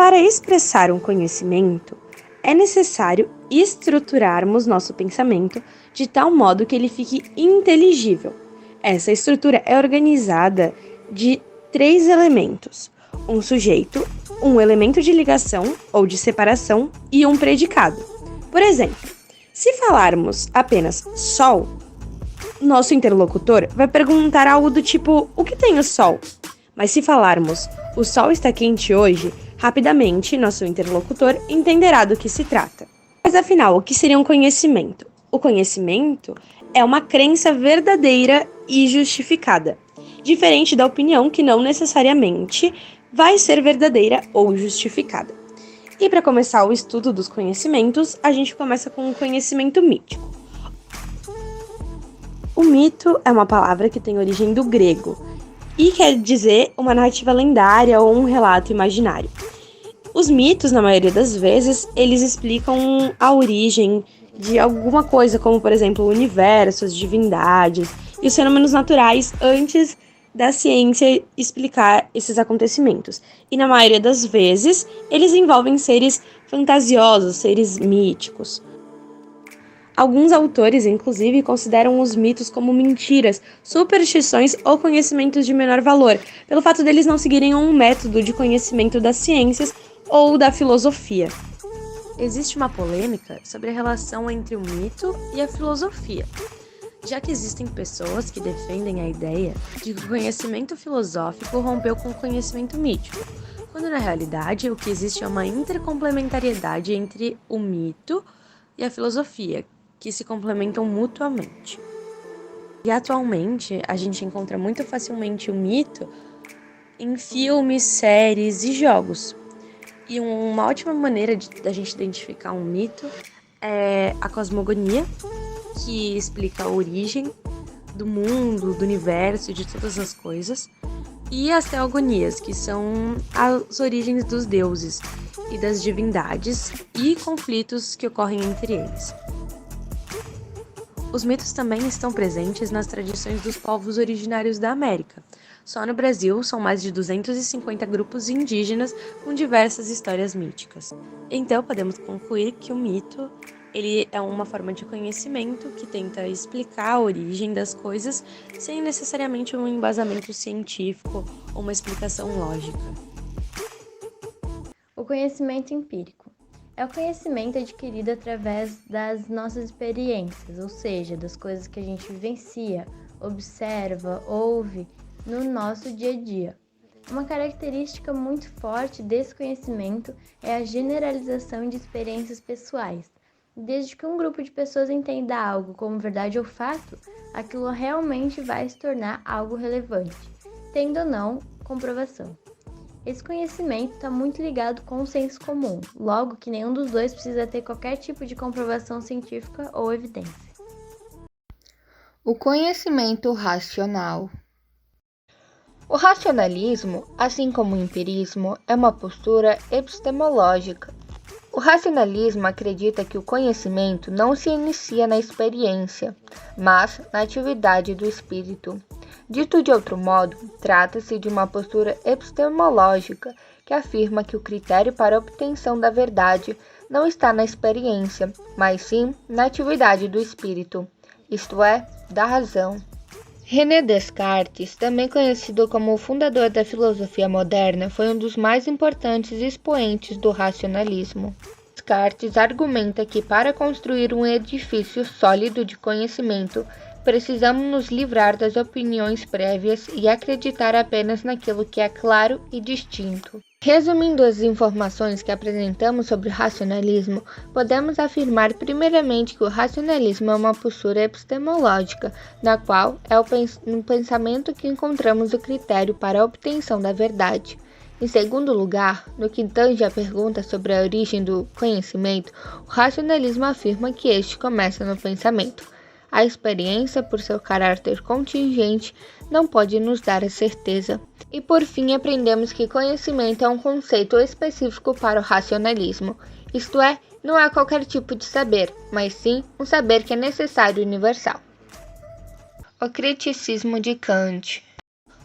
Para expressar um conhecimento, é necessário estruturarmos nosso pensamento de tal modo que ele fique inteligível. Essa estrutura é organizada de 3 elementos: um sujeito, um elemento de ligação ou de separação e um predicado. Por exemplo, se falarmos apenas sol, nosso interlocutor vai perguntar algo do tipo: o que tem o sol? Mas se falarmos o sol está quente hoje, rapidamente nosso interlocutor entenderá do que se trata. Mas afinal, o que seria um conhecimento? O conhecimento é uma crença verdadeira e justificada, diferente da opinião que não necessariamente vai ser verdadeira ou justificada. E para começar o estudo dos conhecimentos, a gente começa com o conhecimento mítico. O mito é uma palavra que tem origem do grego e quer dizer uma narrativa lendária ou um relato imaginário. Os mitos, na maioria das vezes, eles explicam a origem de alguma coisa, como, por exemplo, o universo, as divindades e os fenômenos naturais antes da ciência explicar esses acontecimentos. E, na maioria das vezes, eles envolvem seres fantasiosos, seres míticos. Alguns autores, inclusive, consideram os mitos como mentiras, superstições ou conhecimentos de menor valor, pelo fato deles não seguirem um método de conhecimento das ciências ou da filosofia. Existe uma polêmica sobre a relação entre o mito e a filosofia, já que existem pessoas que defendem a ideia de que o conhecimento filosófico rompeu com o conhecimento mítico, quando na realidade o que existe é uma intercomplementariedade entre o mito e a filosofia, que se complementam mutuamente. E atualmente a gente encontra muito facilmente o mito em filmes, séries e jogos. E uma ótima maneira da gente identificar um mito é a cosmogonia, que explica a origem do mundo, do universo e de todas as coisas, e as teogonias, que são as origens dos deuses e das divindades e conflitos que ocorrem entre eles. Os mitos também estão presentes nas tradições dos povos originários da América. Só no Brasil são mais de 250 grupos indígenas com diversas histórias míticas. Então podemos concluir que o mito ele é uma forma de conhecimento que tenta explicar a origem das coisas sem necessariamente um embasamento científico ou uma explicação lógica. O conhecimento empírico é o conhecimento adquirido através das nossas experiências, ou seja, das coisas que a gente vivencia, observa, ouve no nosso dia a dia. Uma característica muito forte desse conhecimento é a generalização de experiências pessoais. Desde que um grupo de pessoas entenda algo como verdade ou fato, aquilo realmente vai se tornar algo relevante, tendo ou não comprovação. Esse conhecimento está muito ligado com o senso comum, logo que nenhum dos dois precisa ter qualquer tipo de comprovação científica ou evidência. O conhecimento racional. O racionalismo, assim como o empirismo, é uma postura epistemológica. O racionalismo acredita que o conhecimento não se inicia na experiência, mas na atividade do espírito. Dito de outro modo, trata-se de uma postura epistemológica que afirma que o critério para a obtenção da verdade não está na experiência, mas sim na atividade do espírito, isto é, da razão. René Descartes, também conhecido como o fundador da filosofia moderna, foi um dos mais importantes expoentes do racionalismo. Descartes argumenta que para construir um edifício sólido de conhecimento, precisamos nos livrar das opiniões prévias e acreditar apenas naquilo que é claro e distinto. Resumindo as informações que apresentamos sobre o racionalismo, podemos afirmar primeiramente que o racionalismo é uma postura epistemológica, na qual é no pensamento que encontramos o critério para a obtenção da verdade. Em segundo lugar, no que tange à pergunta sobre a origem do conhecimento, o racionalismo afirma que este começa no pensamento. A experiência, por seu caráter contingente, não pode nos dar a certeza. E por fim, aprendemos que conhecimento é um conceito específico para o racionalismo, isto é, não é qualquer tipo de saber, mas sim um saber que é necessário e universal. O criticismo de Kant.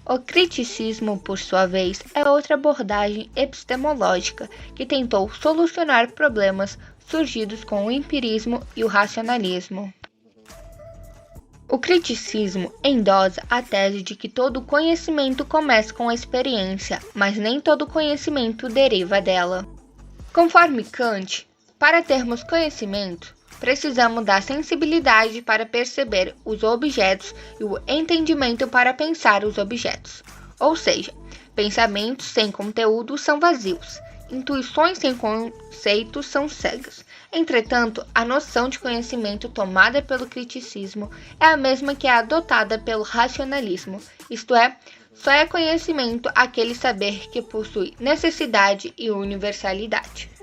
O criticismo, por sua vez, é outra abordagem epistemológica que tentou solucionar problemas surgidos com o empirismo e o racionalismo. O criticismo endossa a tese de que todo conhecimento começa com a experiência, mas nem todo conhecimento deriva dela. Conforme Kant, para termos conhecimento, precisamos da sensibilidade para perceber os objetos e o entendimento para pensar os objetos. Ou seja, pensamentos sem conteúdo são vazios, intuições sem conceitos são cegas. Entretanto, a noção de conhecimento tomada pelo criticismo é a mesma que a adotada pelo racionalismo, isto é, só é conhecimento aquele saber que possui necessidade e universalidade.